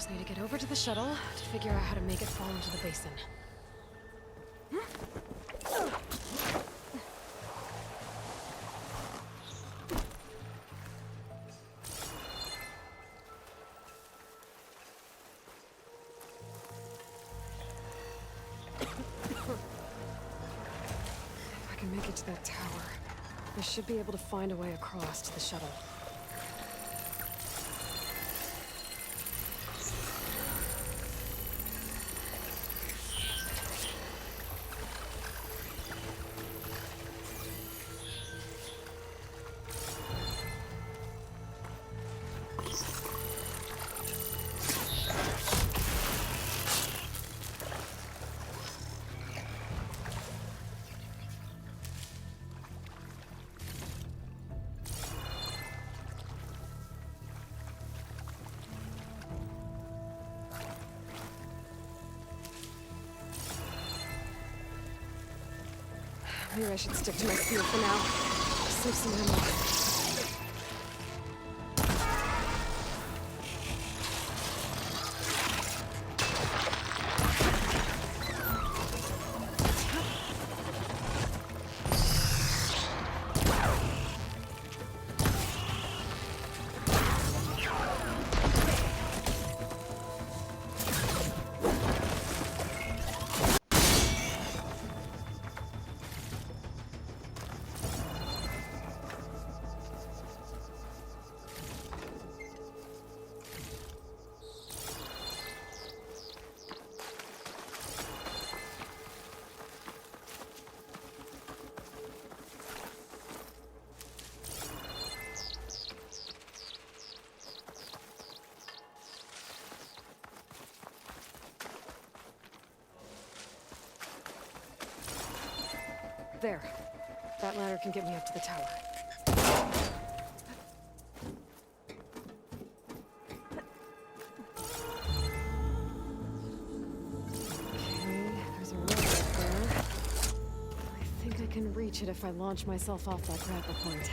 just need to get over to the shuttle to figure out how to make it fall into the basin. If I can make it to that tower, I should be able to find a way across to the shuttle. Maybe I should stick to my spear for now. Save some ammo. There. That ladder can get me up to the tower. Okay, there's a rope up there. I think I can reach it if I launch myself off that grapple point.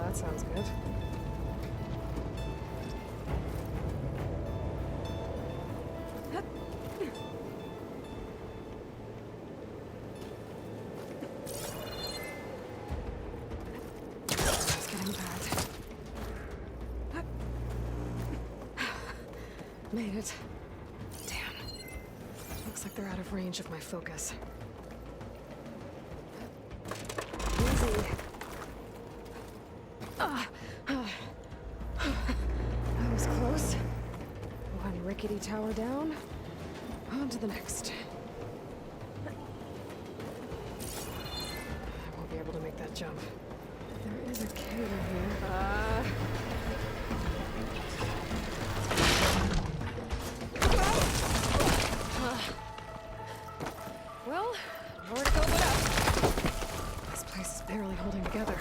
That sounds good. It's getting bad. Made it. Damn. Looks like they're out of range of my focus. Easy. That was close. One rickety tower down. On to the next. I won't be able to make that jump. There is a cave here. Well, more to go but up. This place is barely holding together.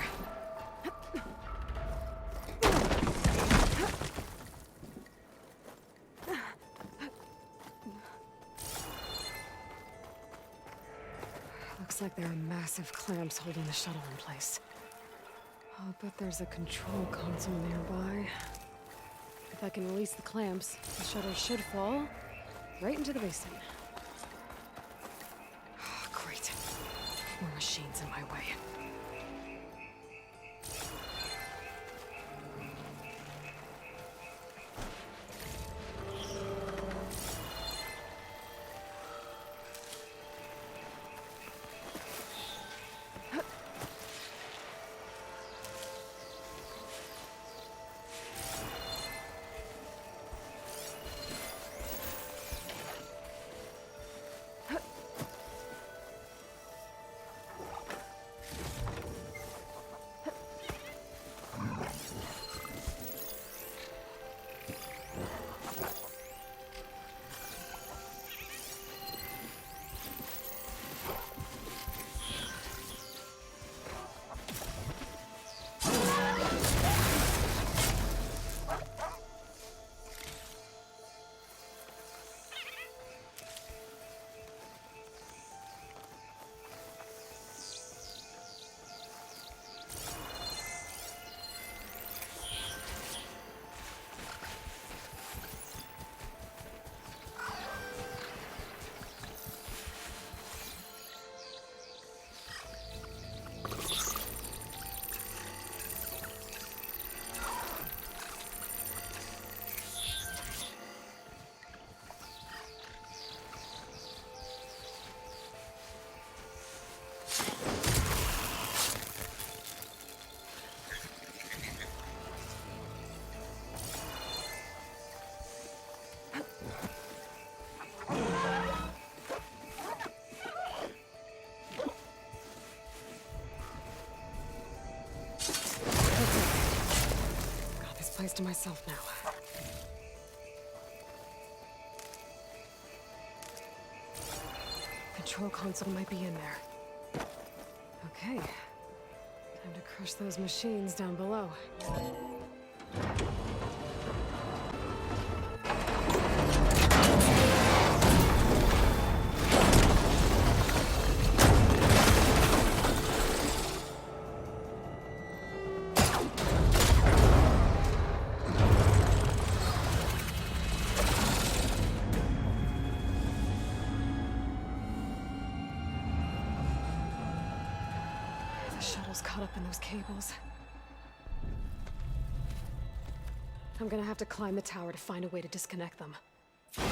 Looks like there are massive clamps holding the shuttle in place. I'll bet there's a control console nearby. If I can release the clamps, the shuttle should fall right into the basin. Great. More machines in my way. place to myself now. Control console might be in there. Okay. Time to crush those machines down below. The shuttle's caught up in those cables. I'm gonna have to climb the tower to find a way to disconnect them. Now,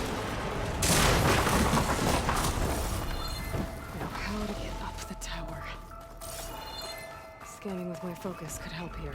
how to get up the tower? Scanning with my focus could help here.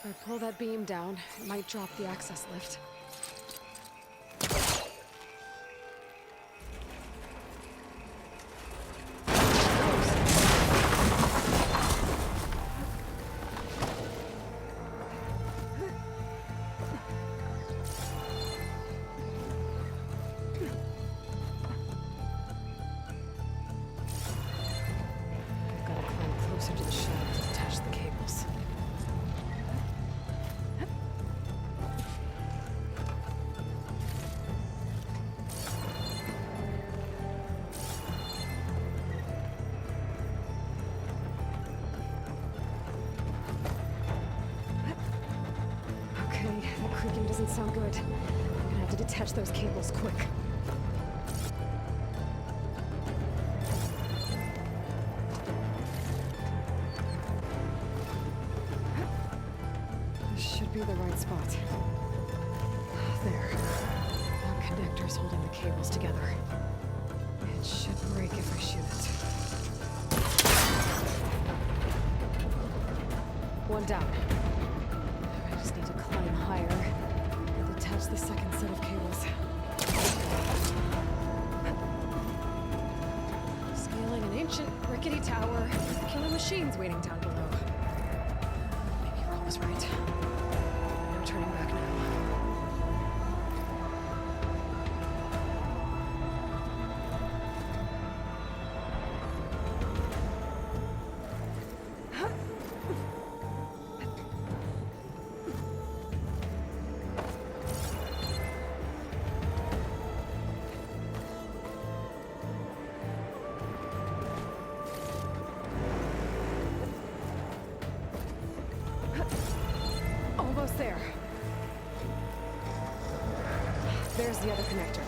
If I pull that beam down, it might drop the access lift. I've got to climb closer to the shaft to detach the cables. Okay, that creaking doesn't sound good. I'm gonna have to detach those cables quick. This should be the right spot. There. connectors holding the cables together. It should break if I shoot it. One down. I just need to climb higher and attach the second set of cables. Scaling an ancient rickety tower, killer machines waiting down below. Maybe Rob was right. No turning back now. Almost there. There's the other connector.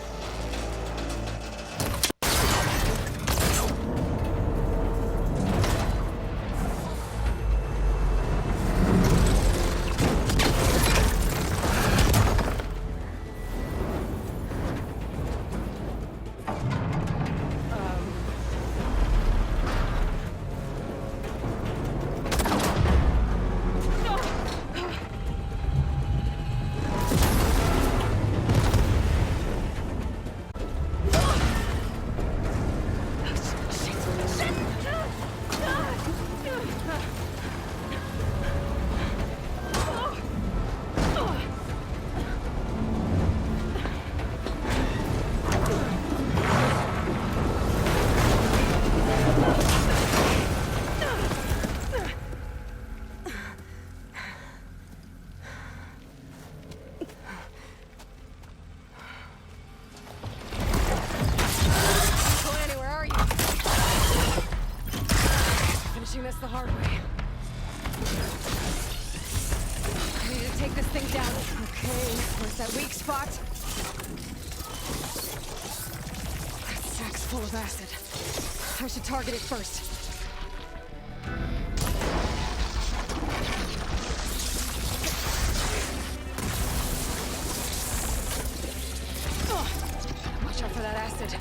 This the hard way. I need to take this thing down. Okay, where's that weak spot? That sack's full of acid. I should target it first. Watch out for that acid.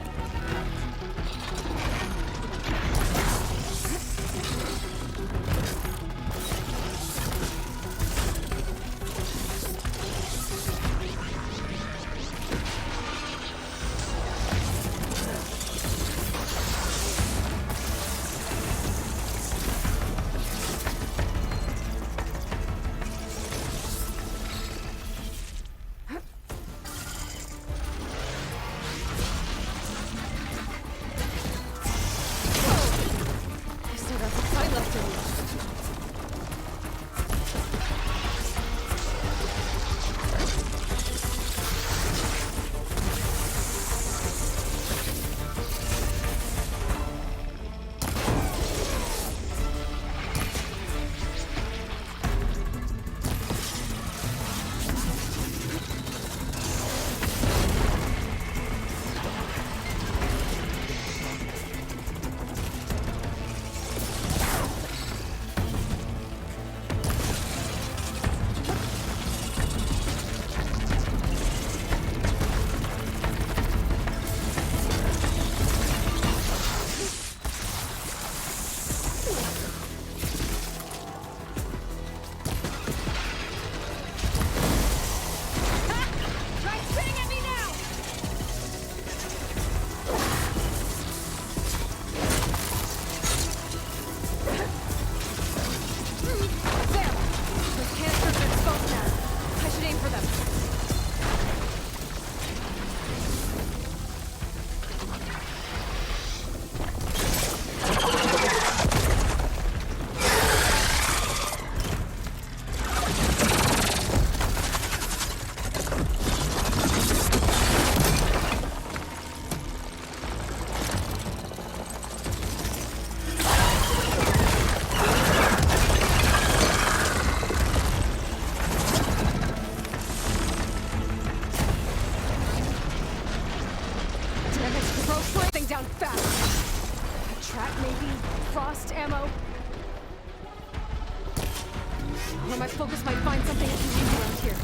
Down fast. A trap, maybe? Frost ammo? Or my focus might find something I can use around here.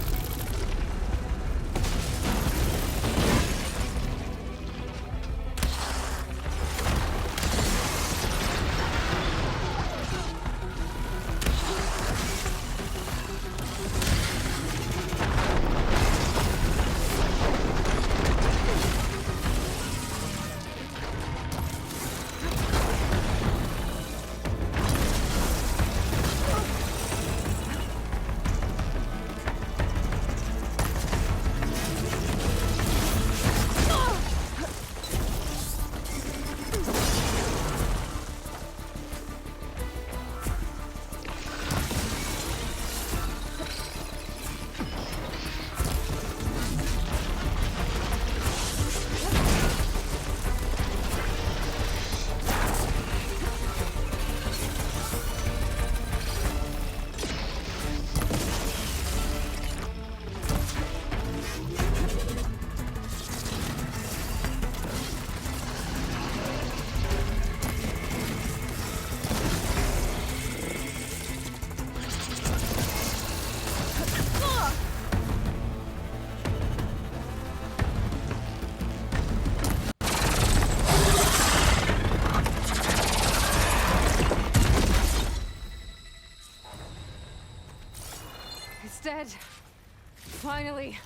It's dead. Finally.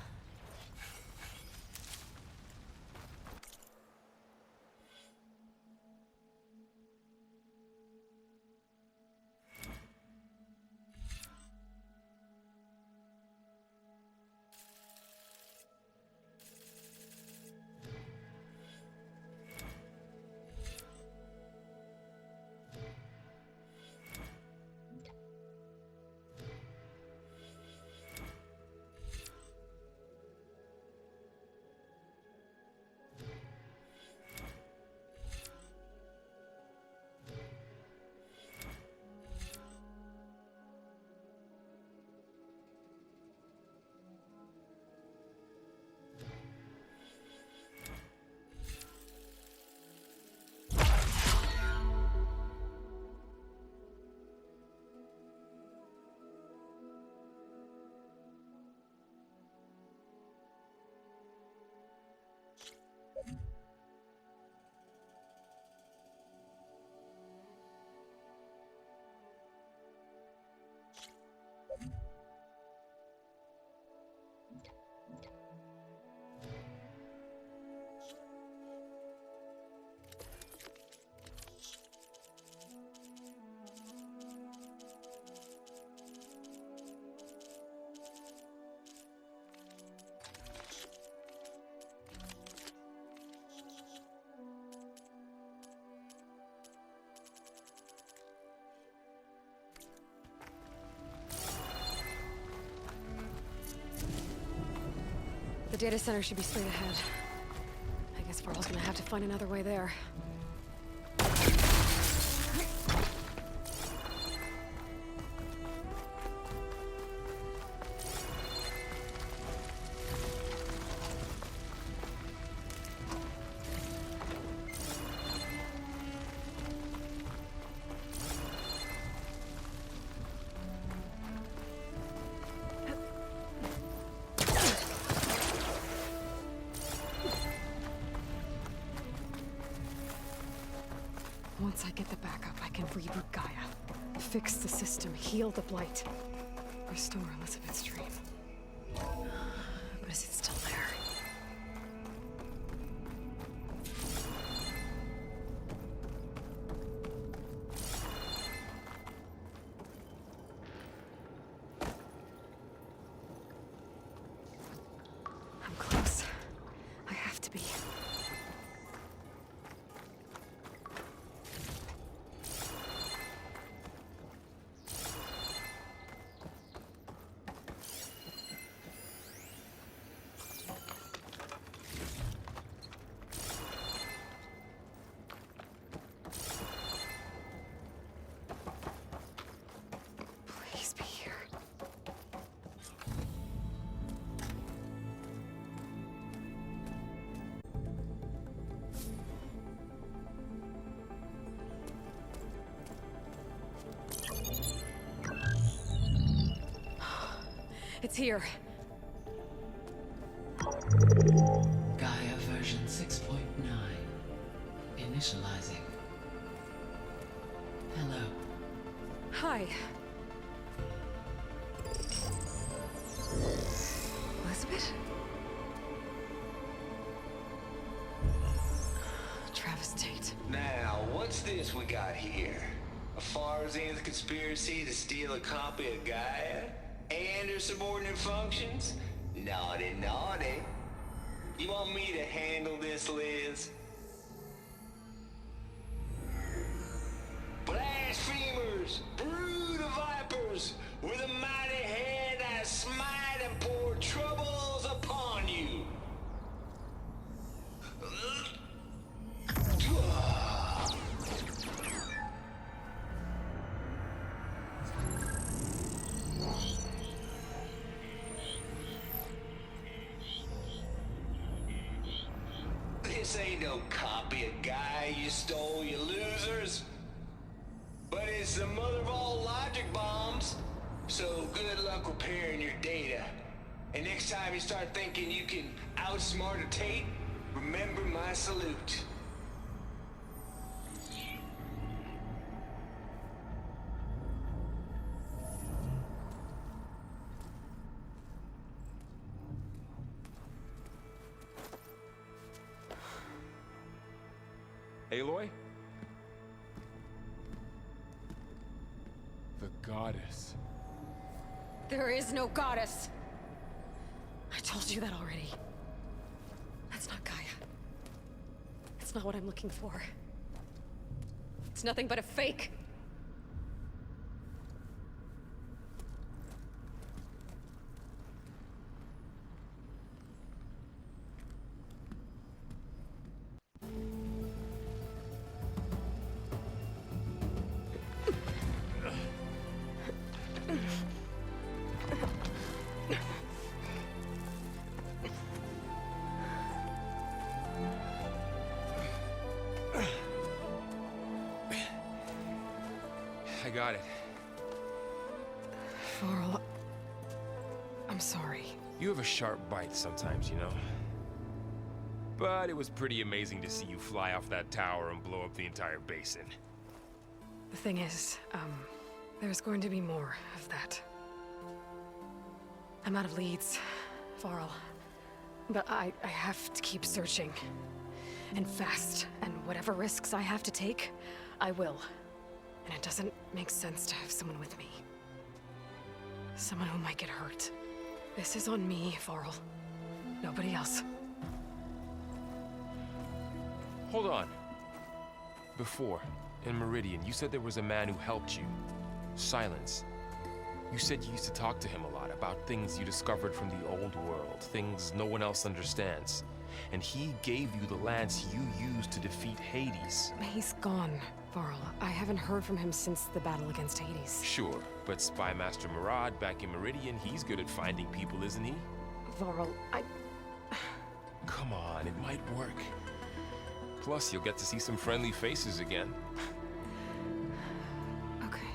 The data center should be straight ahead. I guess Varl's gonna have to find another way there. Once I get the backup, I can reboot Gaia. Fix the system, heal the blight. Restore Elizabeth's dream. But is it still there? I'm close. I have to be. Please be here. It's here. Gaia version 6.9. Initializing. Hello. Hi. Elizabeth? Travis Tate. Now, what's this we got here? A Farzan's conspiracy to steal a copy of Gaia? And her subordinate functions? Naughty, naughty. You want me to handle this, Liz? Blasphemers! Brood of vipers! With a mighty hand I smite and pour troubles upon you! This ain't no copy of Gaia you stole, you losers. But it's the mother of all logic bombs. So good luck repairing your data. And next time you start thinking you can outsmart a Tate, remember my salute. Aloy? The goddess. There is no goddess! I told you that already. That's not Gaia. It's not what I'm looking for. It's nothing but a fake. I got it. Varl, I'm sorry. You have a sharp bite sometimes, you know? But it was pretty amazing to see you fly off that tower and blow up the entire basin. The thing is, there's going to be more of that. I'm out of leads, Varl. But I have to keep searching. And fast. And whatever risks I have to take, I will. And it doesn't make sense to have someone with me. Someone who might get hurt. This is on me, Varl. Nobody else. Hold on. Before, in Meridian, you said there was a man who helped you. Silence. You said you used to talk to him a lot about things you discovered from the old world, things no one else understands. And he gave you the lance you used to defeat Hades. He's gone, Varl. I haven't heard from him since the battle against Hades. Sure, but Spy Master Murad back in Meridian, he's good at finding people, isn't he? Varl, Come on, it might work. Plus, you'll get to see some friendly faces again. Okay.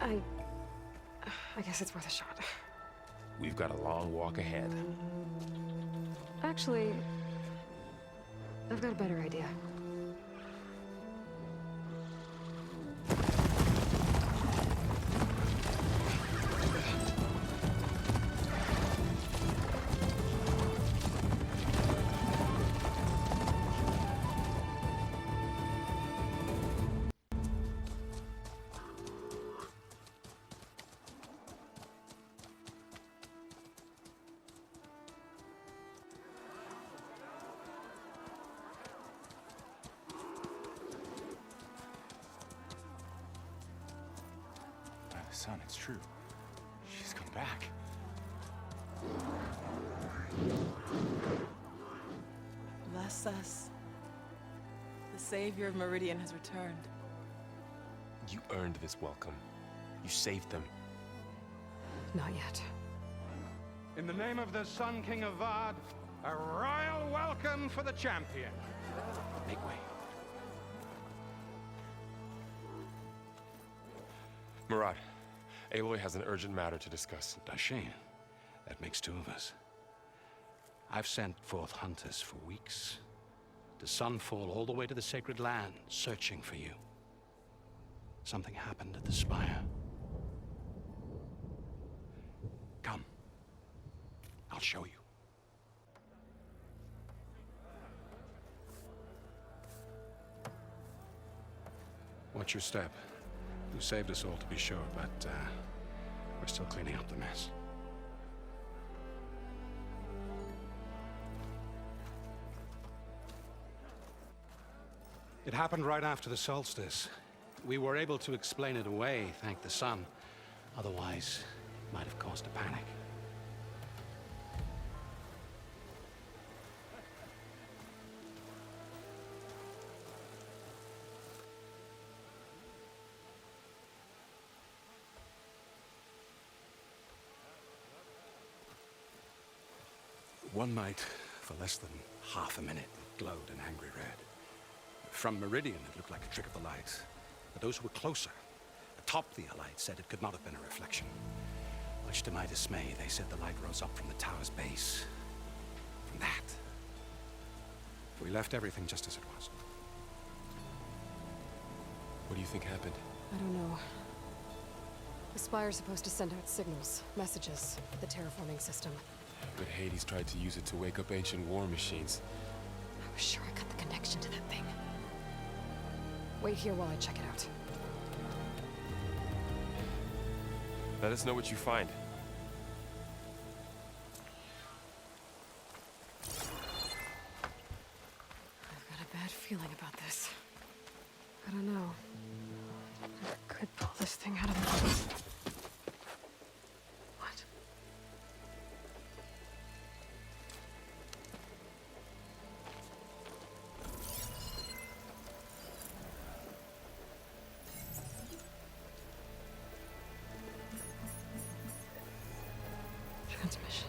I guess it's worth a shot. We've got a long walk ahead. Actually, I've got a better idea. Son, it's true. She's come back. Bless us. The Savior of Meridian has returned. You earned this welcome. You saved them. Not yet. In the name of the Sun King of Vard, a royal welcome for the champion. Make way. Murad, Aloy has an urgent matter to discuss. Dashane, that makes two of us. I've sent forth hunters for weeks, to Sunfall all the way to the Sacred Land, searching for you. Something happened at the Spire. Come. I'll show you. Watch your step. You saved us all, to be sure, but we're still cleaning up the mess. It happened right after the solstice. We were able to explain it away, thank the sun. Otherwise, it might have caused a panic. One night, for less than half a minute, it glowed an angry red. From Meridian, it looked like a trick of the light. But those who were closer, atop the Elite, said it could not have been a reflection. Much to my dismay, they said the light rose up from the tower's base. From that. We left everything just as it was. What do you think happened? I don't know. The Spire's supposed to send out signals, messages, the terraforming system. But Hades tried to use it to wake up ancient war machines. I was sure I got the connection to that thing. Wait here while I check it out. Let us know what you find. I've got a bad feeling about this. I don't know. I could pull this thing out of the... What? Transmission.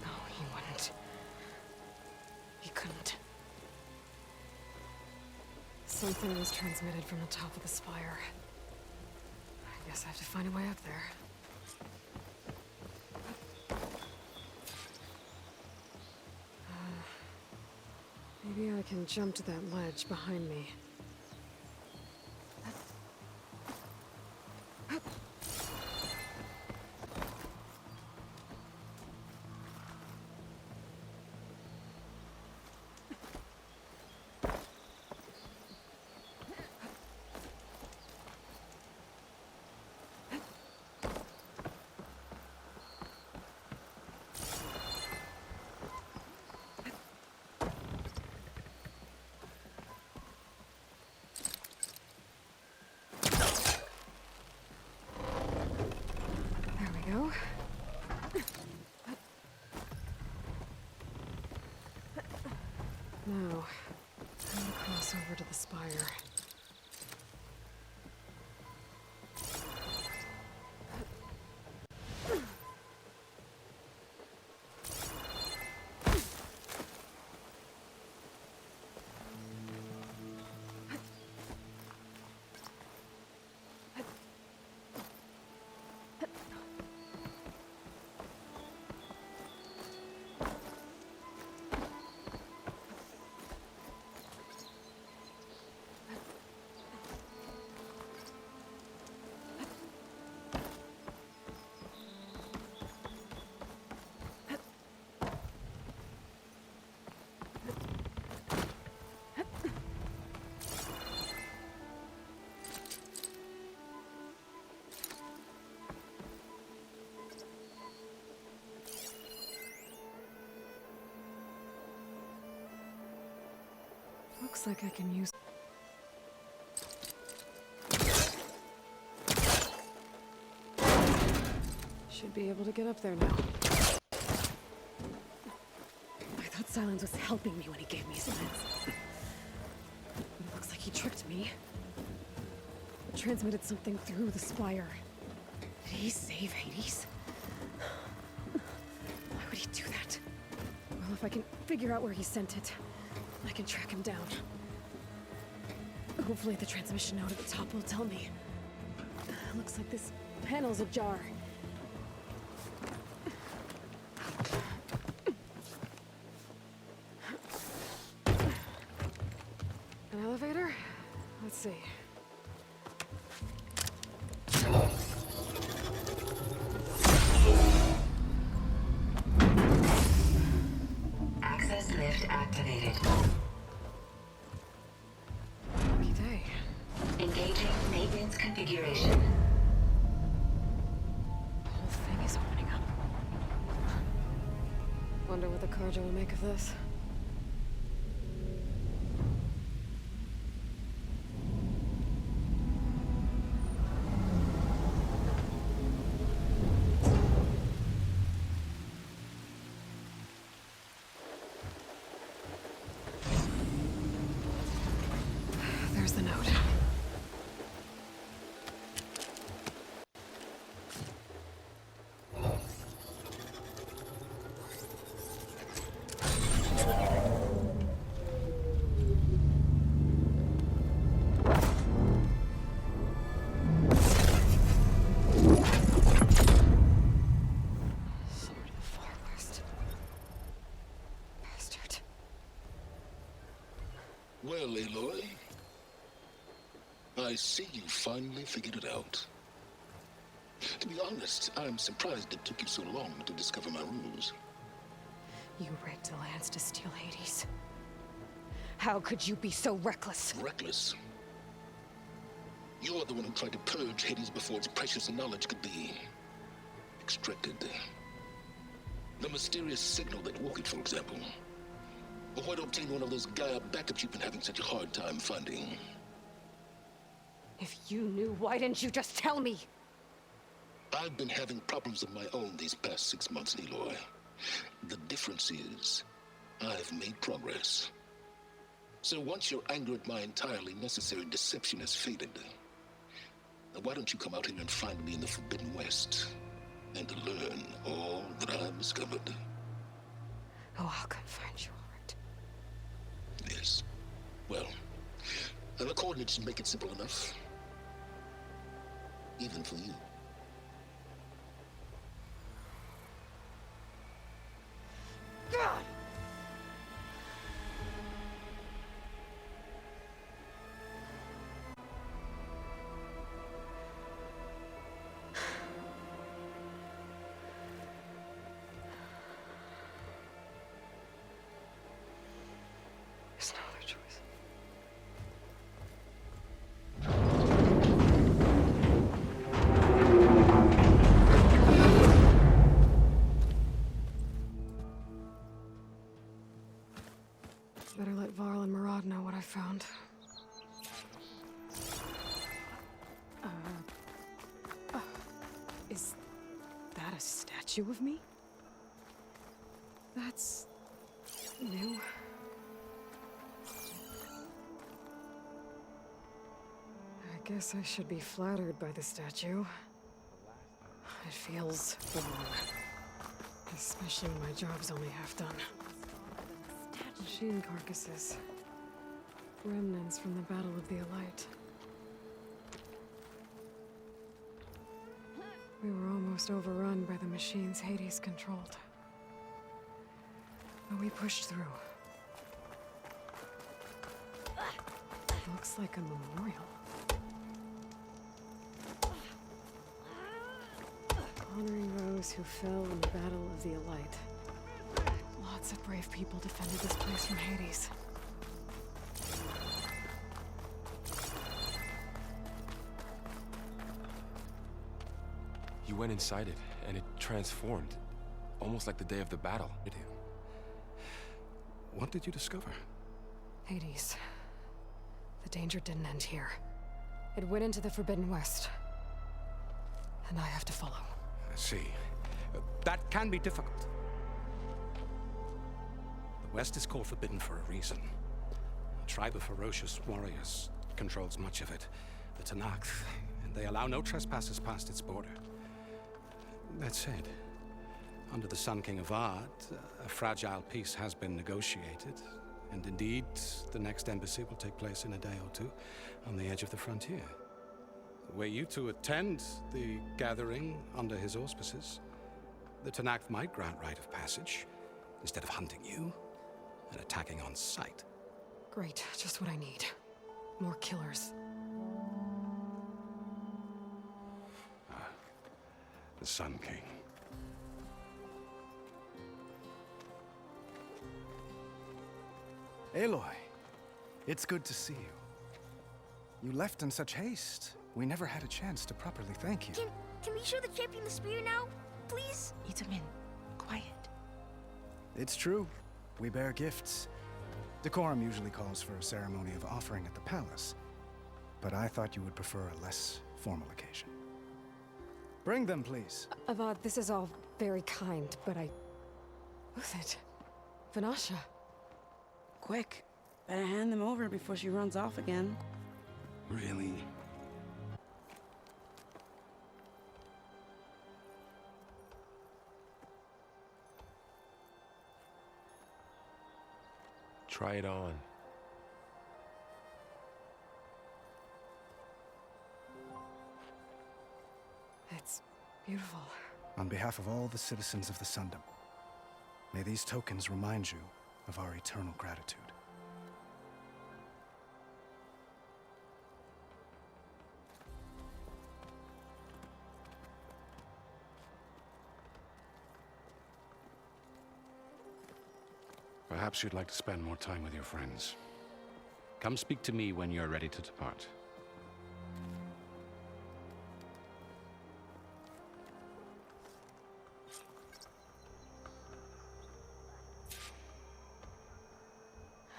No, he wouldn't. He couldn't. Something was transmitted from the top of the spire. I guess I have to find a way up there. Maybe I can jump to that ledge behind me. There we go. Now, I'm gonna cross over to the spire. Looks like I can use... Should be able to get up there now. I thought Silence was helping me when he gave me his lens. But it looks like he tricked me. Transmitted something through the spire. Did he save Hades? Why would he do that? Well, if I can figure out where he sent it, I can track him down. Hopefully the transmission note at the top will tell me. Looks like this panel's ajar. An elevator? Let's see. Access lift activated. Lucky day. Engaging maintenance configuration. The whole thing is opening up. Wonder what the Carja will make of this. There's the note. I see you finally figured it out. To be honest, I'm surprised it took you so long to discover my ruse. You rigged the lands to steal Hades. How could you be so reckless? Reckless? You're the one who tried to purge Hades before its precious knowledge could be extracted. The mysterious signal that woke it, for example. Or why to obtain one of those Gaia backups you've been having such a hard time finding? If you knew, why didn't you just tell me? I've been having problems of my own these past 6 months, Aloy. The difference is, I've made progress. So once your anger at my entirely necessary deception has faded, why don't you come out here and find me in the Forbidden West, and learn all that I've discovered? Oh, I'll come find you, all right. Yes. Well, the coordinates make it simple enough. Even for you. God! There's no other choice. Better let Varl and Murad know what I found. Is that a statue of me? That's new. I guess I should be flattered by the statue. It feels wrong. Especially when my job's only half done. Machine carcasses. Remnants from the Battle of the Elite. We were almost overrun by the machines Hades controlled. But we pushed through. Looks like a memorial. Honoring those who fell in the Battle of the Elite. Lots of brave people defended this place from Hades. You went inside it, and it transformed. Almost like the day of the battle. What did you discover? Hades. The danger didn't end here. It went into the Forbidden West. And I have to follow. I see. That can be difficult. The West is called Forbidden for a reason. A tribe of ferocious warriors controls much of it. The Tanakh, and they allow no trespassers past its border. That said, under the Sun King of Ard, a fragile peace has been negotiated, and indeed, the next embassy will take place in a day or two on the edge of the frontier. Were you to attend the gathering under his auspices, the Tanakh might grant right of passage, instead of hunting you and attacking on sight. Great, just what I need. More killers. The Sun King. Aloy, it's good to see you. You left in such haste. We never had a chance to properly thank you. Can we show the champion the spear now? Please? Itamin, quiet. It's true. We bear gifts. Decorum usually calls for a ceremony of offering at the palace. But I thought you would prefer a less formal occasion. Bring them, please. Avad, this is all very kind, but Who's it? Vanasha. Quick. Better hand them over before she runs off again. Really? Try it on. It's beautiful. On behalf of all the citizens of the Sundom, may these tokens remind you of our eternal gratitude. Perhaps you'd like to spend more time with your friends. Come speak to me when you're ready to depart.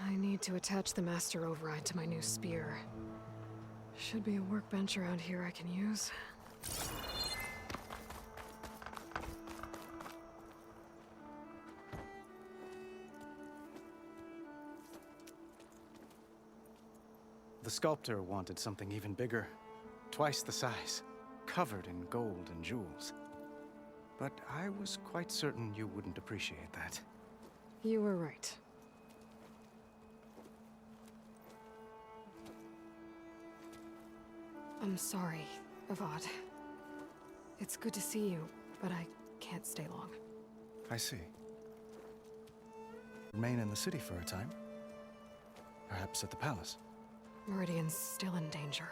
I need to attach the master override to my new spear. Should be a workbench around here I can use. The sculptor wanted something even bigger, twice the size, covered in gold and jewels. But I was quite certain you wouldn't appreciate that. You were right. I'm sorry, Avad. It's good to see you, but I can't stay long. I see. Remain in the city for a time? Perhaps at the palace? Meridian's still in danger,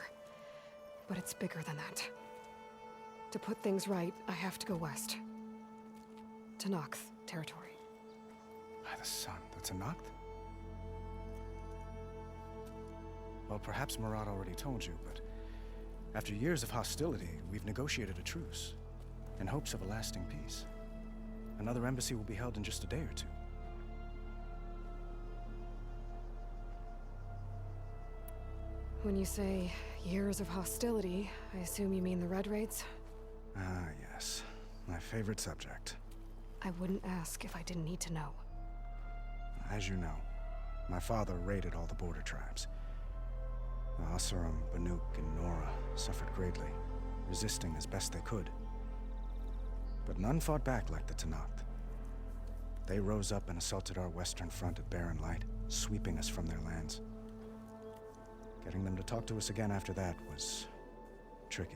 but it's bigger than that. To put things right, I have to go west. To Nox territory. By the sun, that's a Noct? Well, perhaps Murad already told you, but after years of hostility, we've negotiated a truce, in hopes of a lasting peace. Another embassy will be held in just a day or two. When you say years of hostility, I assume you mean the Red Raids? Ah, yes. My favorite subject. I wouldn't ask if I didn't need to know. As you know, my father raided all the border tribes. The Asuram, Banuk, and Nora suffered greatly, resisting as best they could. But none fought back like the Tenakth. They rose up and assaulted our western front at Barren Light, sweeping us from their lands. Getting them to talk to us again after that was tricky.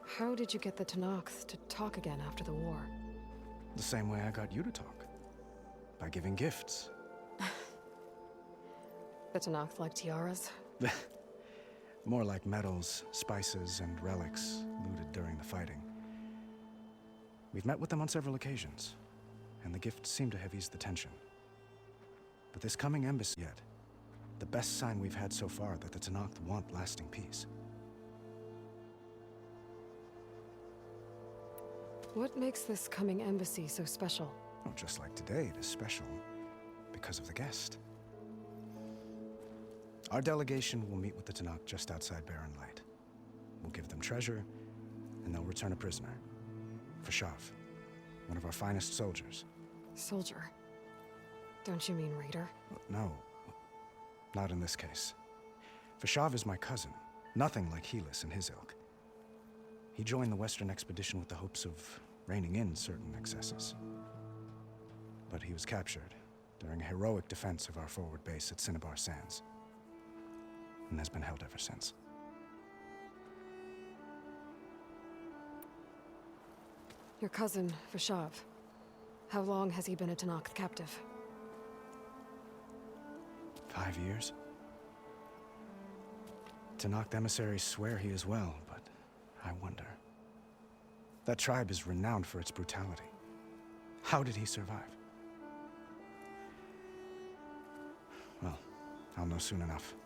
How did you get the Tenakth to talk again after the war? The same way I got you to talk. By giving gifts. The Tenakth like tiaras? More like medals, spices, and relics looted during the fighting. We've met with them on several occasions, and the gifts seem to have eased the tension. But this coming embassy yet, the best sign we've had so far that the Tenakth want lasting peace. What makes this coming embassy so special? Oh, just like today, it is special because of the guest. Our delegation will meet with the Tenakth just outside Barren Light. We'll give them treasure, and they'll return a prisoner. Fashav, one of our finest soldiers. Soldier? Don't you mean raider? No, not in this case. Fashav is my cousin, nothing like Helis and his ilk. He joined the Western expedition with the hopes of reining in certain excesses. But he was captured during a heroic defense of our forward base at Cinnabar Sands, and has been held ever since. Your cousin, Fashav. How long has he been a Tenakth captive? 5 years. Tenakth emissaries swear he is well, but I wonder. That tribe is renowned for its brutality. How did he survive? Well, I'll know soon enough.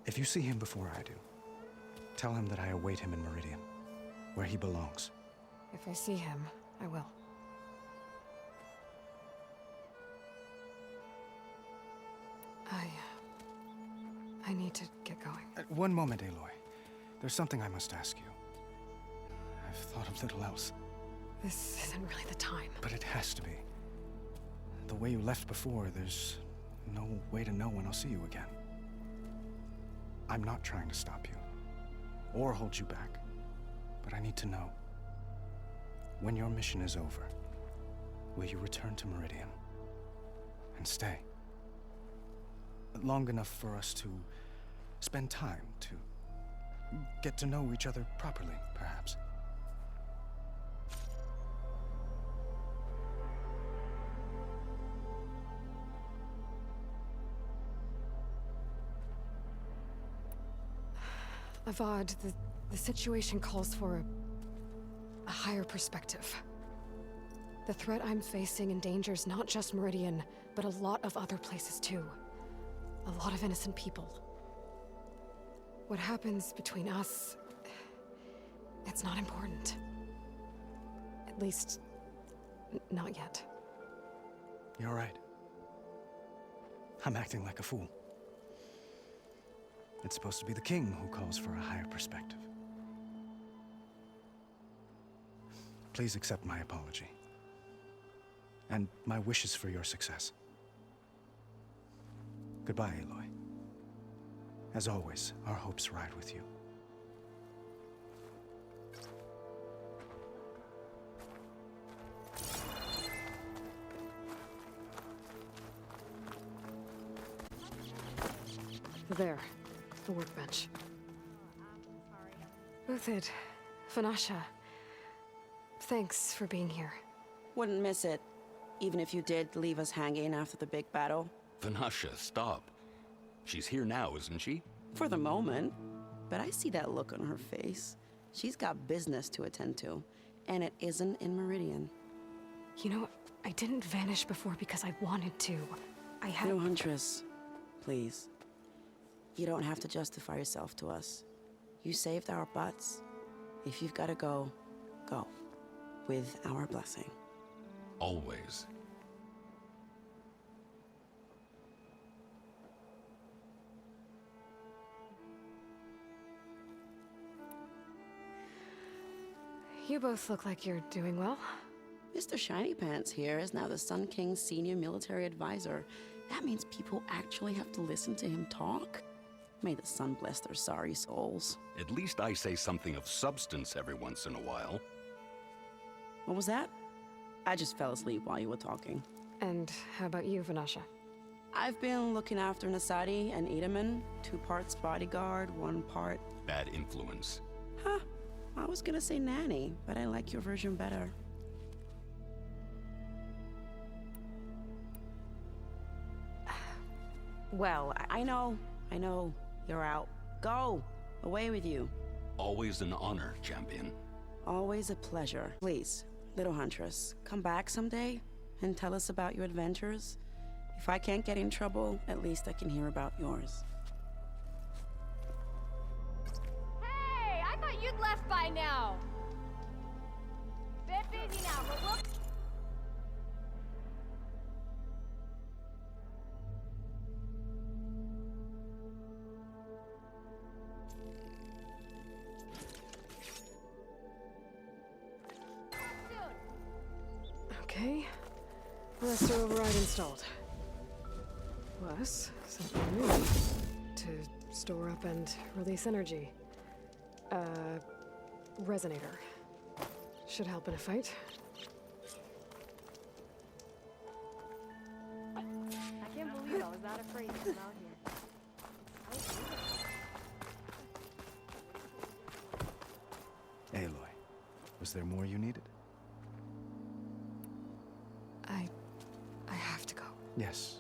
If you see him before I do, tell him that I await him in Meridian, where he belongs. If I see him, I will. I need to get going. One moment, Aloy. There's something I must ask you. I've thought of little else. This isn't really the time. But it has to be. The way you left before, there's no way to know when I'll see you again. I'm not trying to stop you, or hold you back, but I need to know. When your mission is over, will you return to Meridian and stay? Long enough for us to spend time, to get to know each other properly, perhaps. Avad, The situation calls for a higher perspective. The threat I'm facing endangers not just Meridian, but a lot of other places too. A lot of innocent people. What happens between us, it's not important. At least, not yet. You're right. I'm acting like a fool. It's supposed to be the king who calls for a higher perspective. Please accept my apology. And my wishes for your success. Goodbye, Aloy. As always, our hopes ride with you. There, the workbench. Uthid, Vanasha, thanks for being here. Wouldn't miss it, even if you did leave us hanging after the big battle. Vanasha, stop. She's here now, isn't she? For the moment. But I see that look on her face. She's got business to attend to, and it isn't in Meridian. You know, I didn't vanish before because I wanted to. I had... No, Huntress. Please. You don't have to justify yourself to us. You saved our butts. If you've got to go, go. With our blessing. Always. You both look like you're doing well. Mr. Shiny Pants here is now the Sun King's senior military advisor. That means people actually have to listen to him talk? May the sun bless their sorry souls. At least I say something of substance every once in a while. What was that? I just fell asleep while you were talking. And how about you, Vanasha? I've been looking after Nasadi and Edaman. 2 parts bodyguard, 1 part... Bad influence. Huh. I was gonna say nanny, but I like your version better. Well, I know. You're out. Go! Away with you. Always an honor, champion. Always a pleasure. Please, little Huntress, come back someday and tell us about your adventures. If I can't get in trouble, at least I can hear about yours. Hey, I thought you'd left by now. Bit busy now, but we'll... Okay. Blaster override installed. Plus, something new. To store up and release energy. Resonator. Should help in a fight. I can't believe I was that afraid to come out here. Aloy, was there more you needed? I have to go. Yes,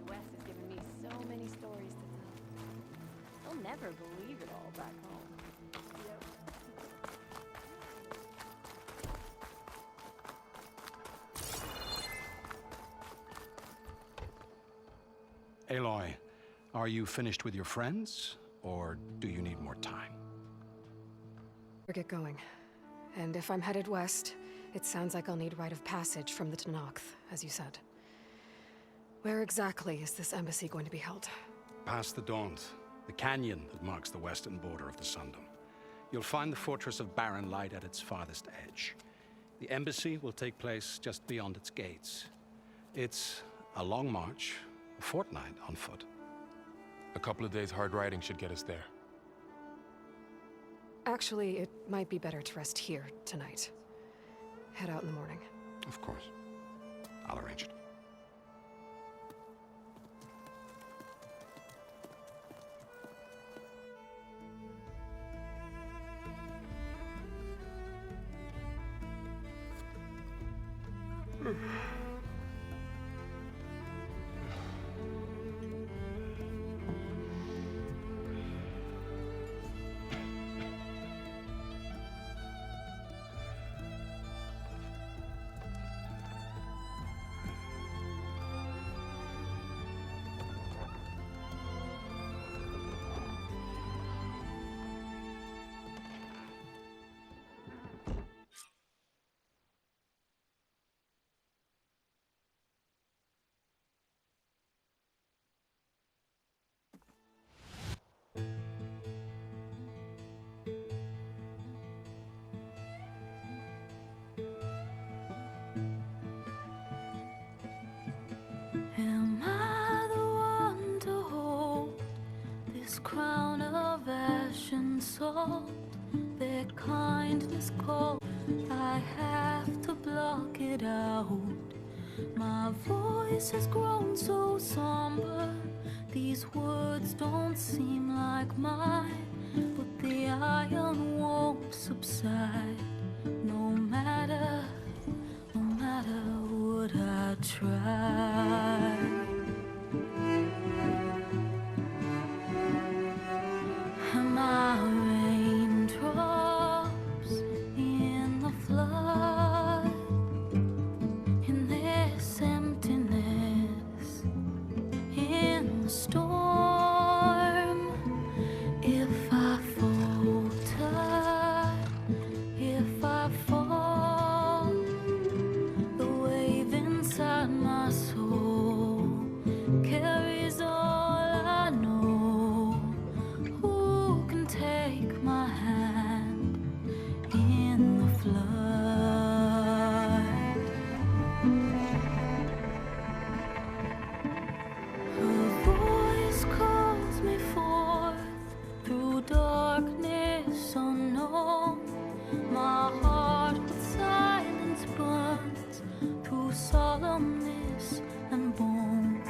The West has given me so many stories to tell. I'll never believe it all back home. Aloy, are you finished with your friends, or do you need more time? Get going. And if I'm headed west, it sounds like I'll need rite of passage from the Tenakth, as you said. Where exactly is this embassy going to be held? Past the Daunt, the canyon that marks the western border of the Sundom. You'll find the fortress of Barren Light at its farthest edge. The embassy will take place just beyond its gates. It's a long march, a fortnight on foot. A couple of days hard riding should get us there. Actually, it might be better to rest here tonight. Head out in the morning. Of course. I'll arrange it. Am I the one to hold this crown of ash and salt? Their kindness cold, I have to block it out. My voice has grown so somber, these words don't seem like mine, but the iron won't subside, no matter what I try. Am I raindrops in the flood, in this emptiness, in the storm? If I falter, if I fall, the wave inside my soul carries all I know. Who can take my hand in the flood? Her voice calls me forth through darkness unknown. My heart with silence burns through solemnness and bone.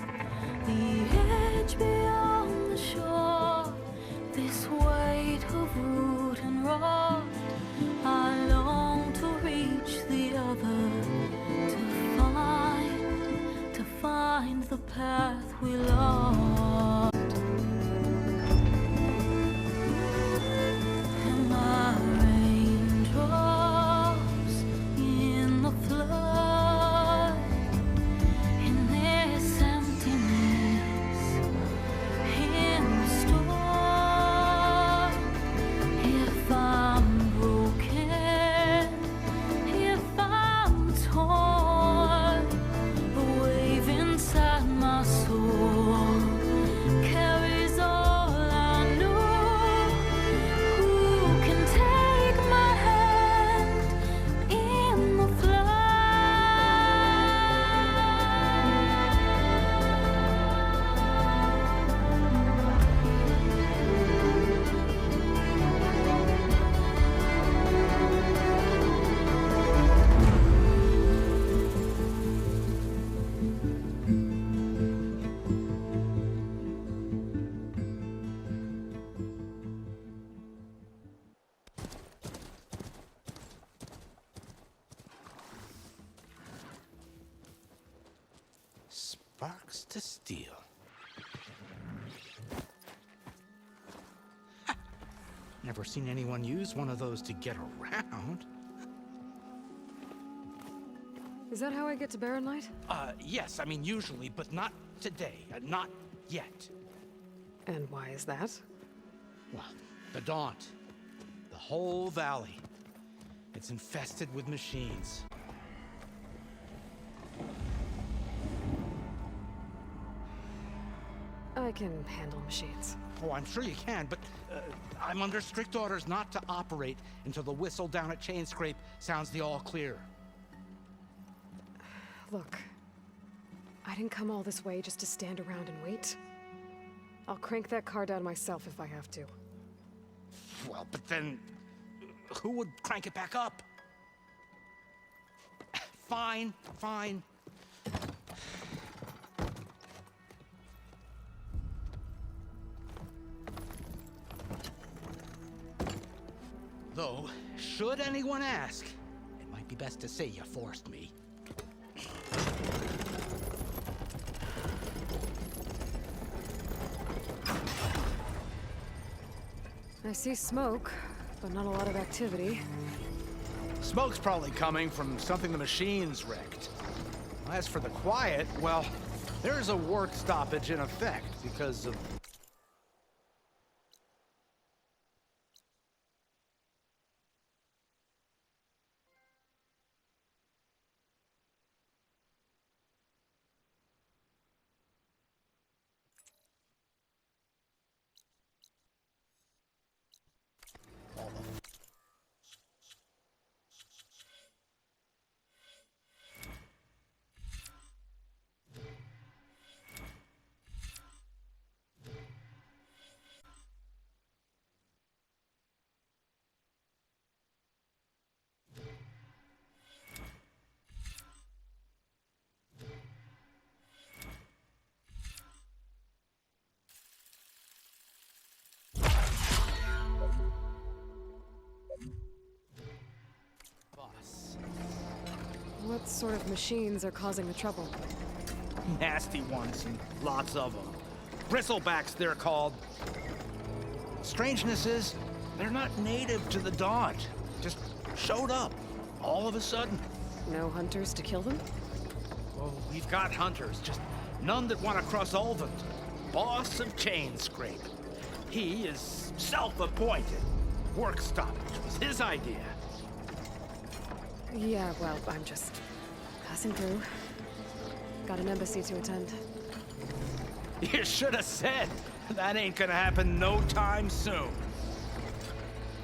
The edge beyond the shore, this weight of root and rot, I long to reach the other, to find the path we lost. Am I raindrops in the flood, in this emptiness, in the storm? If I'm broken, if I'm torn, the wave inside my soul carries all I know. Who can take my hand in the flood? Sparks to steel. Never seen anyone use one of those to get around. Is that how I get to Barren Light? Yes, I mean usually, but not today. Not yet. And why is that? Well, the Daunt. The whole valley. It's infested with machines. I can handle machines. Oh, I'm sure you can, but I'm under strict orders not to operate until the whistle down at Chainscrape sounds the all clear. Look, I didn't come all this way just to stand around and wait. I'll crank that car down myself if I have to. Well, but then who would crank it back up? Fine, fine. Though, should anyone ask, it might be best to say you forced me. I see smoke, but not a lot of activity. Smoke's probably coming from something the machines wrecked. As for the quiet, well, there's a work stoppage in effect because of... What sort of machines are causing the trouble? Nasty ones, and lots of them. Bristlebacks, they're called. Strangeness is, they're not native to the Daunt. Just showed up, all of a sudden. No hunters to kill them? Oh, we've got hunters, just none that want to cross Ulvund. Boss of Chainscrape. He is self-appointed. Work stoppage was his idea. Yeah, well, I'm just passing through. Got an embassy to attend. You should have said. That ain't gonna happen no time soon.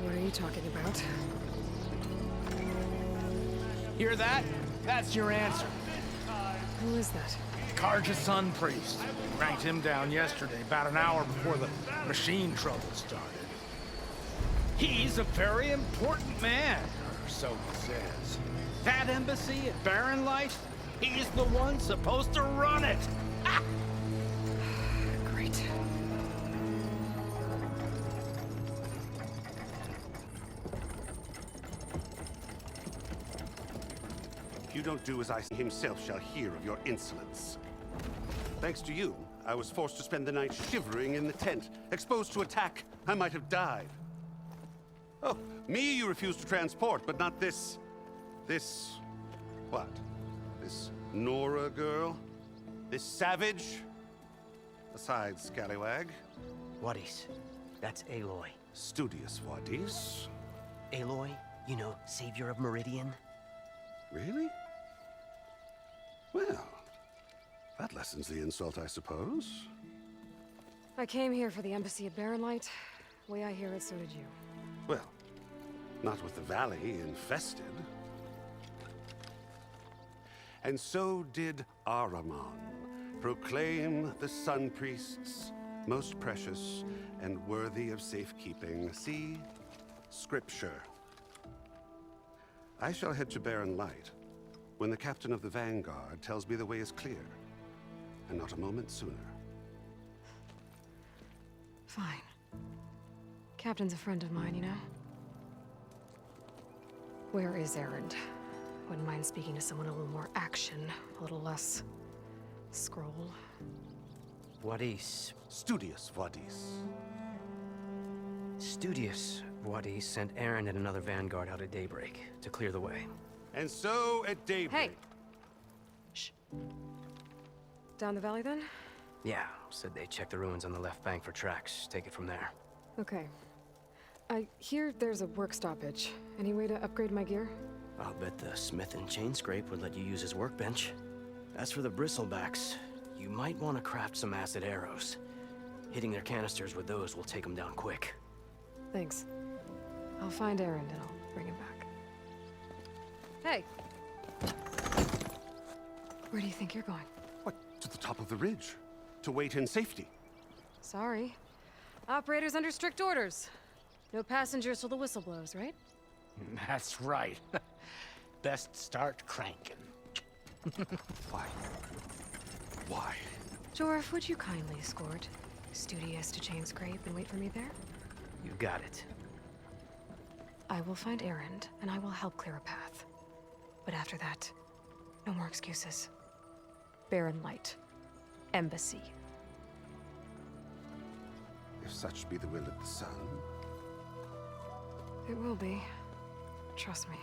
What are you talking about? Hear that? That's your answer. Who is that? Karja's son priest. Ranked him down yesterday, about an hour before the machine trouble started. He's a very important man, or so he says. That embassy at Barren Light, he's the one supposed to run it. Ah! Great. If you don't do as I say, himself shall hear of your insolence. Thanks to you, I was forced to spend the night shivering in the tent. Exposed to attack, I might have died. Oh, me you refuse to transport, but not this... what? This Nora girl? This savage? Besides, scallywag. Wadis. That's Aloy. Studious Wadis. Aloy, you know, savior of Meridian. Really? Well, that lessens the insult, I suppose. I came here for the embassy at Barren Light. Way I hear it, so did you. Well, not with the valley infested. And so did Ahriman proclaim the Sun Priests most precious and worthy of safekeeping. See? Scripture. I shall head to Barren Light when the captain of the Vanguard tells me the way is clear, and not a moment sooner. Fine. Captain's a friend of mine, you know? Where is Erend? Wouldn't mind speaking to someone a little more action, a little less scroll. Wadis. Studious Wadis. Studious Wadis sent Aaron and another Vanguard out at daybreak to clear the way. And so at daybreak... Hey! Shh. Down the valley, then? Yeah, said they checked the ruins on the left bank for tracks. Take it from there. Okay. I hear there's a work stoppage. Any way to upgrade my gear? I'll bet the smith in Chainscrape would let you use his workbench. As for the Bristlebacks, you might want to craft some acid arrows. Hitting their canisters with those will take them down quick. Thanks. I'll find Erend and I'll bring him back. Hey! Where do you think you're going? What, to the top of the ridge. To wait in safety. Sorry. Operator's under strict orders. No passengers till the whistle blows, right? That's right. Best start cranking. Why? Why? Jorf, would you kindly escort Studious to Chainscrape and wait for me there? You got it. I will find Erend, and I will help clear a path. But after that, no more excuses. Barren Light. Embassy. If such be the will of the sun, It will be. Trust me.